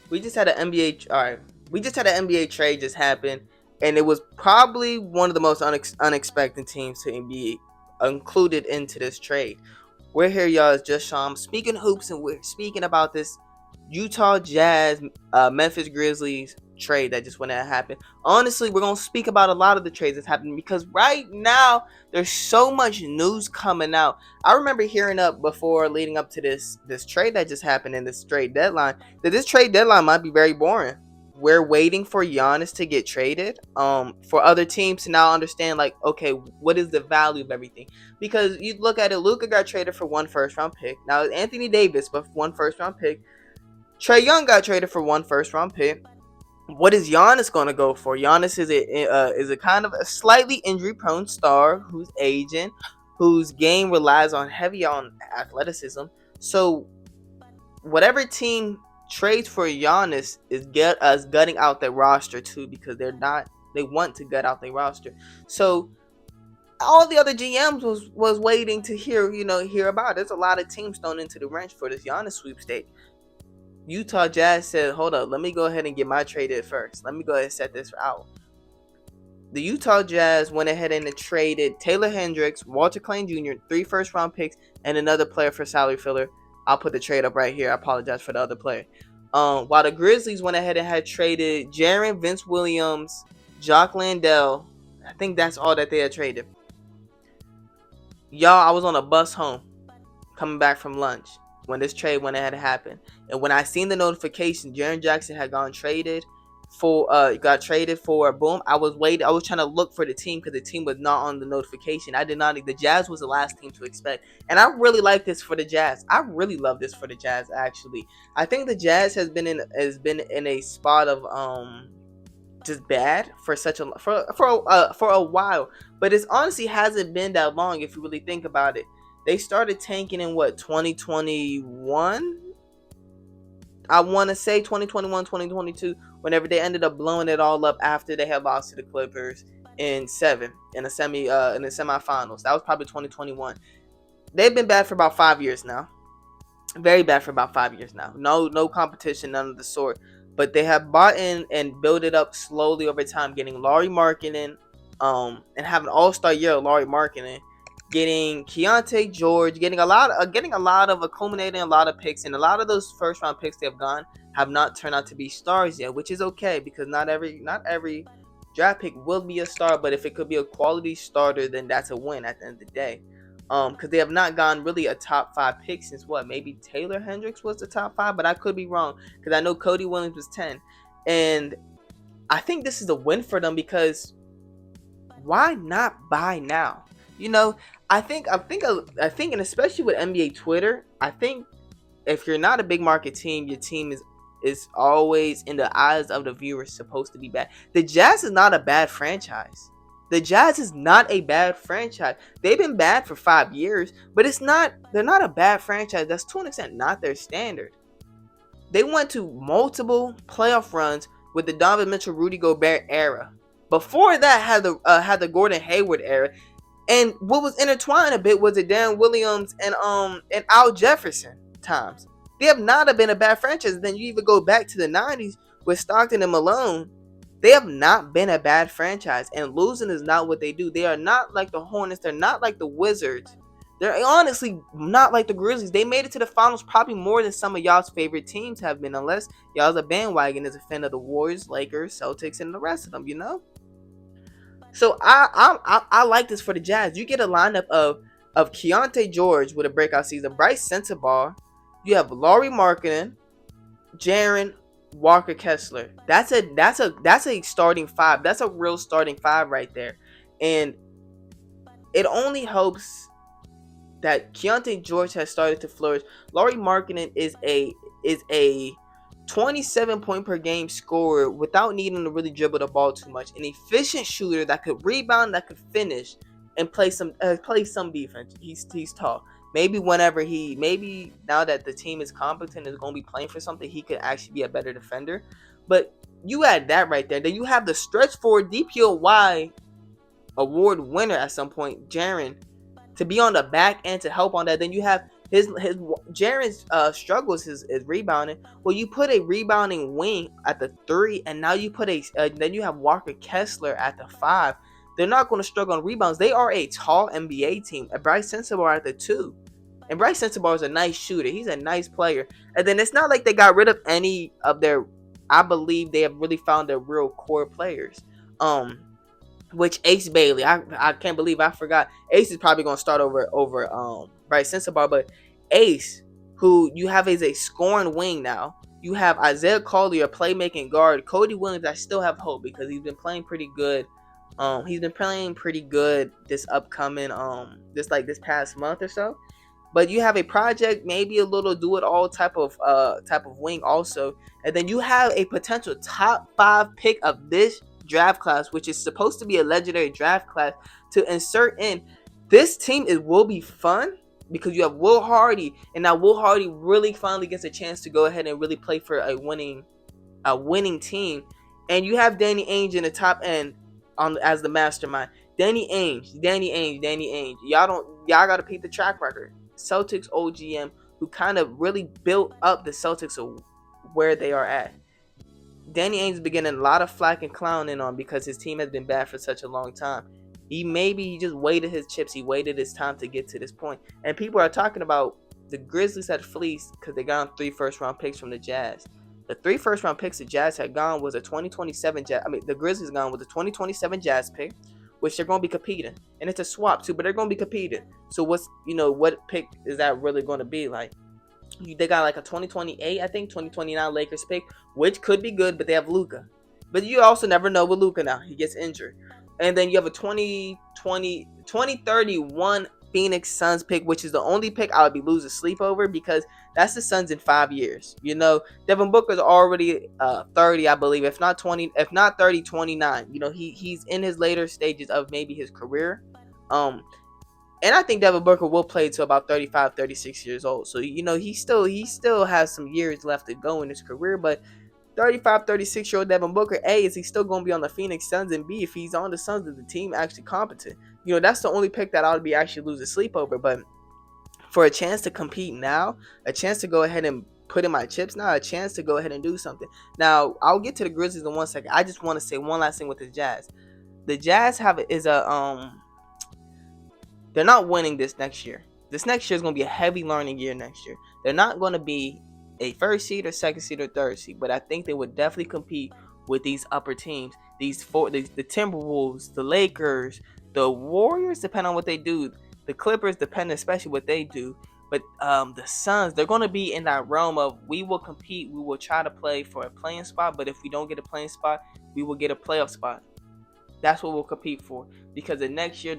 we just had an NBA. All right, we just had an NBA trade just happen, and it was probably one of the most unexpected teams to be included into this trade. We're here, y'all. It's just Sean speaking hoops, and we're speaking about this Utah Jazz, Memphis Grizzlies trade that just went to happen. Honestly, we're gonna speak about a lot of the trades that's happening because right now there's so much news coming out. I remember hearing up before leading up to this trade that just happened in this trade deadline that this trade deadline might be very boring. We're waiting for Giannis to get traded. For other teams to now understand, like, okay, what is the value of everything? Because you look at it, Luka got traded for one first round pick. Now it's Anthony Davis, but one first round pick. Trae Young got traded for one first round pick. What is Giannis going to go for? Giannis is a kind of a slightly injury prone star who's aging, whose game relies on heavy on athleticism. So whatever team trades for Giannis is get us gutting out their roster too, because they want to gut out their roster. So all the other GMs was waiting to hear about it. There's a lot of teams thrown into the wrench for this Giannis sweepstake. Utah Jazz said, hold up, let me go ahead and get my trade in first. Let me go ahead and set this out. The Utah Jazz went ahead and traded Taylor Hendricks, Walter Clayton Jr., 3 first round picks, and another player for salary filler. I'll put the trade up right here. I apologize for the other player. While the Grizzlies went ahead and had traded Jaren, Vince Williams, Jock Landale. I think that's all that they had traded. Y'all, I was on a bus home coming back from lunch when this trade went ahead and happened. And when I seen the notification, Jaren Jackson had got traded for boom. I was trying to look for the team because the team was not on the notification. The Jazz was the last team to expect. And I really like this for the Jazz. I really love this for the Jazz, actually. I think the Jazz has been in a spot of just bad for a while. But it honestly hasn't been that long if you really think about it. They started tanking in 2021? I want to say 2021, 2022, whenever they ended up blowing it all up after they had lost to the Clippers in the semifinals. That was probably 2021. They've been bad for about 5 years now. Very bad for about 5 years now. No competition, none of the sort. But they have bought in and built it up slowly over time, getting Lauri Markkanen, and have an all-star year of Lauri Markkanen. Getting Keontae George, getting a lot of accumulating a lot of picks, and a lot of those first round picks they have not turned out to be stars yet, which is okay because not every draft pick will be a star, but if it could be a quality starter, then that's a win at the end of the day. Because they have not gone really a top 5 pick since maybe Taylor Hendricks was the top 5, but I could be wrong because I know Cody Williams was 10, and I think this is a win for them because why not buy now? I think, and especially with NBA Twitter, I think if you're not a big market team, your team is always in the eyes of the viewers supposed to be bad. The Jazz is not a bad franchise. The Jazz is not a bad franchise. They've been bad for 5 years, but they're not a bad franchise. That's to an extent not their standard. They went to multiple playoff runs with the Donovan Mitchell, Rudy Gobert era. Before that, had the Gordon Hayward era. And what was intertwined a bit was the Darren Williams and Al Jefferson times. They have not been a bad franchise. Then you even go back to the 90s with Stockton and Malone. They have not been a bad franchise. And losing is not what they do. They are not like the Hornets. They're not like the Wizards. They're honestly not like the Grizzlies. They made it to the finals probably more than some of y'all's favorite teams have been. Unless y'all's a bandwagon is a fan of the Warriors, Lakers, Celtics, and the rest of them, So I like this for the Jazz. You get a lineup of Keontae George with a breakout season, Bryce Sensabaugh. You have Lauri Markkanen, Jaren, Walker Kessler. That's a starting 5. That's a real starting 5 right there. And it only hopes that Keontae George has started to flourish. Lauri Markkanen is a 27 point per game scorer without needing to really dribble the ball too much. An efficient shooter that could rebound, that could finish, and play some defense. He's tall. Maybe now that the team is competent, is going to be playing for something, he could actually be a better defender. But you add that right there. Then you have the stretch forward DPOY award winner at some point, Jaren, to be on the back end to help on that. Then you have His Jaren's struggles is rebounding. Well, you put a rebounding wing at the 3, and now you put a then you have Walker Kessler at the 5. They're not going to struggle on rebounds. They are a tall NBA team. And Bryce Sensabaugh at the 2. And Bryce Sensabaugh is a nice shooter. He's a nice player. And then it's not like they got rid of any of their. I believe they have really found their real core players. Which Ace Bailey, I can't believe I forgot. Ace is probably gonna start over Bryce Sensabaugh, but Ace, who you have as a scoring wing now. You have Isaiah Collier, a playmaking guard. Cody Williams, I still have hope because he's been playing pretty good. He's been playing pretty good this upcoming this past month or so. But you have a project, maybe a little do it all type of wing also, and then you have a potential top 5 pick of this draft class, which is supposed to be a legendary draft class, to insert in. This team will be fun because you have Will Hardy, and now Will Hardy really finally gets a chance to go ahead and really play for a winning team, and you have Danny Ainge in the top end as the mastermind. Danny Ainge. Y'all gotta peep the track record. Celtics OGM, who kind of really built up the Celtics to where they are at. Danny Ainge is beginning a lot of flack and clowning on because his team has been bad for such a long time. He just waited his chips. He waited his time to get to this point. And people are talking about the Grizzlies had fleeced because they got 3 first-round picks from the Jazz. The 3 first-round picks the Jazz had gone was a 2027 Jazz. The Grizzlies gone with a 2027 Jazz pick, which they're going to be competing. And it's a swap too, but they're going to be competing. So what pick is that really going to be like? They got like a 2028, I think, 2029 Lakers pick, which could be good, but they have Luka. But you also never know with Luka now. He gets injured. And then you have a 2031 Phoenix Suns pick, which is the only pick I would be losing sleep over because that's the Suns in 5 years. Devin Booker's already 30, I believe, if not 20, if not 30, 29. He's in his later stages of maybe his career. And I think Devin Booker will play to about 35, 36 years old. So, he still has some years left to go in his career. But 35, 36-year-old Devin Booker, A, is he still going to be on the Phoenix Suns? And B, if he's on the Suns, is the team actually competent? That's the only pick that I would be actually losing sleep over. But for a chance to compete now, a chance to go ahead and put in my chips now, a chance to go ahead and do something. Now, I'll get to the Grizzlies in 1 second. I just want to say one last thing with the Jazz. The Jazz they're not winning this next year. This next year is going to be a heavy learning year next year. They're not going to be a first seed or second seed or third seed, but I think they would definitely compete with these upper teams. The Timberwolves, the Lakers, the Warriors, depending on what they do. The Clippers, depending especially what they do. But the Suns, they're going to be in that realm of we will compete. We will try to play for a playing spot, but if we don't get a playing spot, we will get a playoff spot. That's what we'll compete for because the next year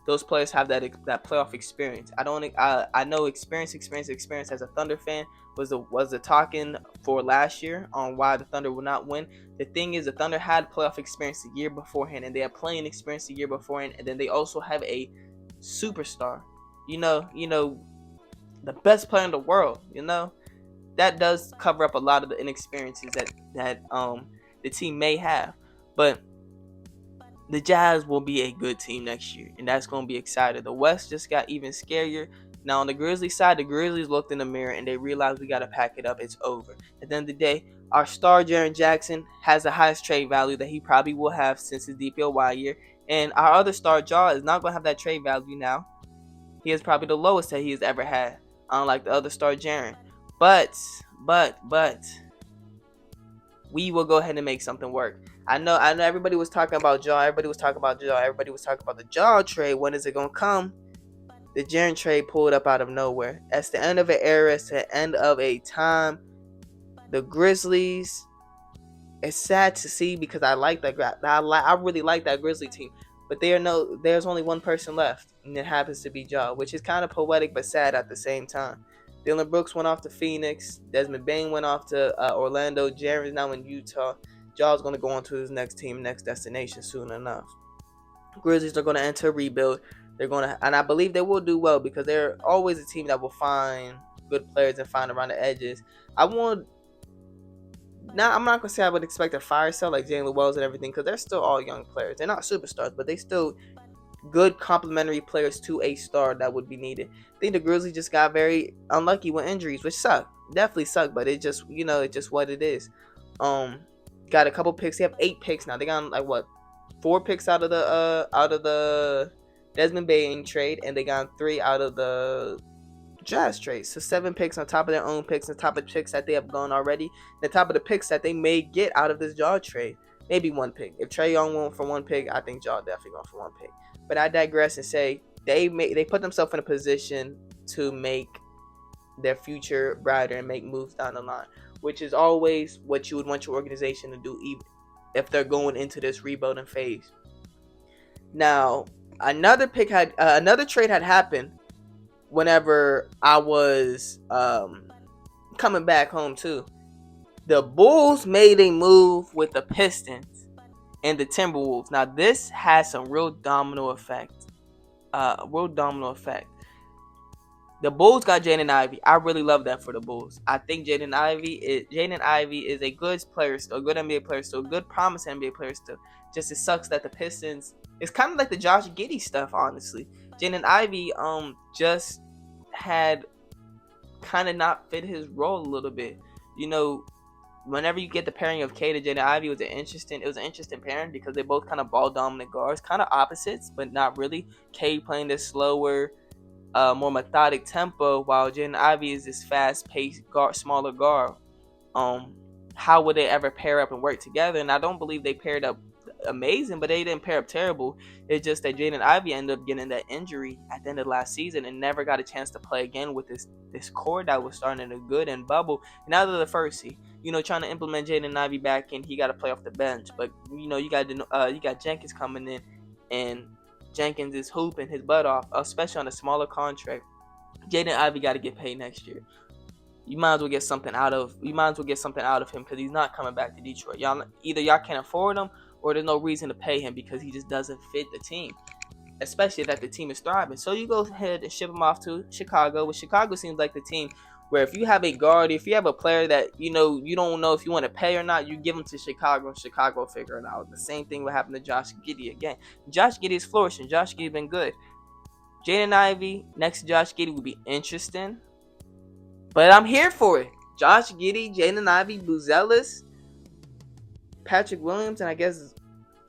those players have that playoff experience. I know experience as a Thunder fan was the talking for last year on why the Thunder will not win. The thing is, the Thunder had playoff experience the year beforehand, and they had playing experience the year beforehand, and then they also have a superstar. The best player in the world. That does cover up a lot of the inexperiences that the team may have, but the Jazz will be a good team next year, and that's going to be exciting. The West just got even scarier. Now, on the Grizzlies side, the Grizzlies looked in the mirror, and they realized we got to pack it up. It's over. At the end of the day, our star, Jaren Jackson, has the highest trade value that he probably will have since his DPOY year. And our other star, Ja, is not going to have that trade value now. He has probably the lowest that he has ever had, unlike the other star, Jaren. But, we will go ahead and make something work. I know everybody was talking about Ja. Everybody was talking about the Ja trade. When is it going to come? The Jaren trade pulled up out of nowhere. It's the end of an era. It's the end of a time. The Grizzlies, it's sad to see because I really like that Grizzly team. But there's only one person left, and it happens to be Ja, which is kind of poetic but sad at the same time. Dylan Brooks went off to Phoenix. Desmond Bane went off to Orlando. Jaren's now in Utah. Ja's going to go on to his next team, next destination soon enough. Grizzlies are going to enter a rebuild. And I believe they will do well because they're always a team that will find good players and find around the edges. I'm not going to say I would expect a fire sale like Jalen Wells and everything because they're still all young players. They're not superstars, but they still good complementary players to a star that would be needed. I think the Grizzlies just got very unlucky with injuries, which suck. Definitely suck, but it just, it's just what it is. Um, got a couple picks. They have 8 picks now. They got like what, 4 picks out of the Desmond Bain trade, and they got 3 out of the Jazz trade. So 7 picks on top of their own picks, on top of picks that they have gone already, and on top of the picks that they may get out of this Jaw trade. Maybe 1 pick. If Trae Young went for 1 pick, I think Jaw definitely going for 1 pick. But I digress and say they put themselves in a position to make their future brighter and make moves down the line, which is always what you would want your organization to do, even if they're going into this rebuilding phase. Now, another trade had happened whenever I was coming back home too. The Bulls made a move with the Pistons and the Timberwolves. Now this has some real domino effect. The Bulls got Jaden Ivey. I really love that for the Bulls. I think Jaden Ivey is a good player still, a good NBA player still, a good promising NBA player still. Just it sucks that the Pistons, it's kind of like the Josh Giddey stuff, honestly. Jaden Ivey just had kind of not fit his role a little bit. Whenever you get the pairing of K to Jaden Ivey, it was an interesting pairing because they both kind of ball dominant guards, kind of opposites, but not really. K playing this slower, more methodic tempo, while Jaden Ivey is this fast-paced guard, smaller guard. How would they ever pair up and work together? And I don't believe they paired up amazing, but they didn't pair up terrible. It's just that Jaden Ivey ended up getting that injury at the end of last season and never got a chance to play again with this core that was starting to good and bubble. And now they're the first seed. Trying to implement Jaden Ivey back in, he got to play off the bench. But you got Jenkins coming in, and Jenkins is hooping his butt off, especially on a smaller contract. Jaden Ivey got to get paid next year. You might as well get something out of him because he's not coming back to Detroit. Either y'all can't afford him, or there's no reason to pay him because he just doesn't fit the team, especially that the team is thriving. So you go ahead and ship him off to Chicago, which Chicago seems like the team where if you have a guard, if you have a player that you don't know if you want to pay or not, you give him to Chicago and Chicago figure it out. The same thing will happen to Josh Giddey again. Josh Giddey is flourishing. Josh Giddey been good. Jaden Ivey next to Josh Giddey would be interesting, but I'm here for it. Josh Giddey, Jaden Ivey, Buzelis, Patrick Williams, and I guess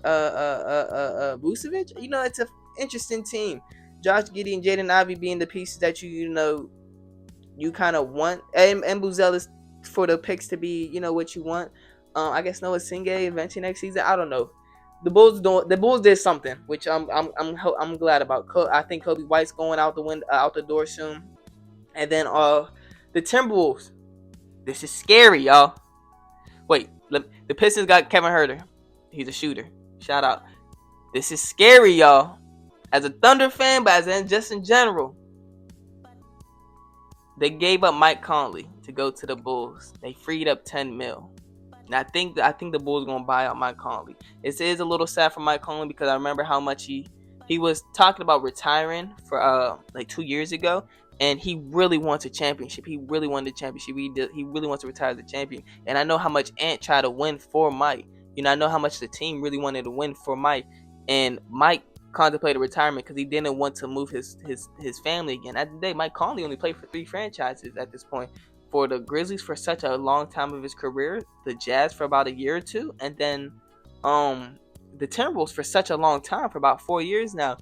Vucevic. It's an interesting team. Josh Giddey and Jaden Ivey being the pieces that you kind of want, and Buzelis for the picks to be what you want. I guess Noah Singay eventually next season. I don't know. The Bulls did something, which I'm glad about. I think Kobe White's going out the door soon, and then the Timberwolves. This is scary, y'all. Wait, the Pistons got Kevin Huerter. He's a shooter. Shout out. This is scary, y'all. As a Thunder fan, but just in general. They gave up Mike Conley to go to the Bulls. They freed up $10 million. And I think the Bulls are going to buy out Mike Conley. It is a little sad for Mike Conley because I remember how much he was talking about retiring for like 2 years ago. And he really wants a championship. He really wanted a championship. He really wants to retire as a champion. And I know how much Ant tried to win for Mike. I know how much the team really wanted to win for Mike. And Mike contemplated retirement because he didn't want to move his family again. At the day, Mike Conley only played for 3 franchises at this point. For the Grizzlies for such a long time of his career, the Jazz for about a year or 2, and then the Timberwolves for such a long time, for about 4 years now.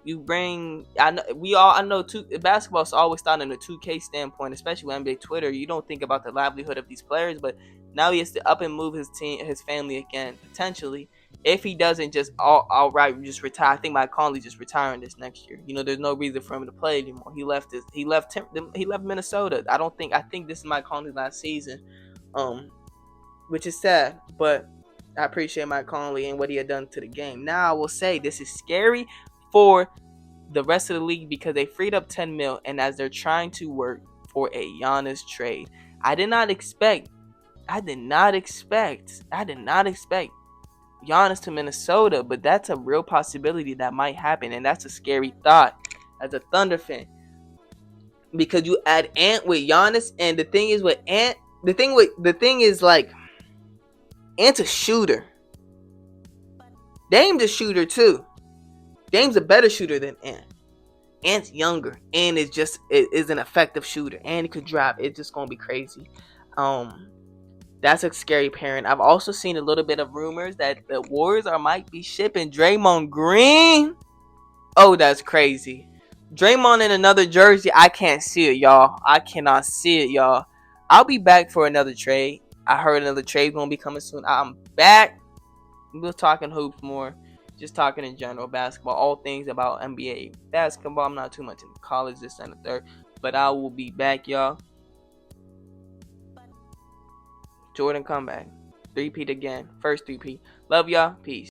You bring, I know basketball's always thought in a 2K standpoint, especially with NBA Twitter. You don't think about the livelihood of these players, but now he has to up and move his family again, potentially. If he doesn't just outright just retire, I think Mike Conley just retiring this next year. There's no reason for him to play anymore. He left Minnesota. I think this is Mike Conley's last season, which is sad, but I appreciate Mike Conley and what he had done to the game. Now I will say this is scary for the rest of the league because they freed up $10 million, and as they're trying to work for a Giannis trade, I did not expect Giannis to Minnesota, but that's a real possibility that might happen, and that's a scary thought as a Thunder fan because you add Ant with Giannis, and the thing is with Ant, the thing is like Ant's a shooter. Dame's a shooter too. Dame's a better shooter than Ant. Ant's younger and is an effective shooter and he could drive. It's just gonna be crazy. Um, that's a scary parent. I've also seen a little bit of rumors that the Warriors might be shipping Draymond Green. Oh, that's crazy. Draymond in another jersey. I can't see it, y'all. I cannot see it, y'all. I'll be back for another trade. I heard another trade gonna be coming soon. I'm back. We're talking hoops more. Just talking in general, basketball, all things about NBA basketball. I'm not too much in college, this and the third. But I will be back, y'all. Jordan comeback. 3-peat again. First 3-peat. Love y'all. Peace.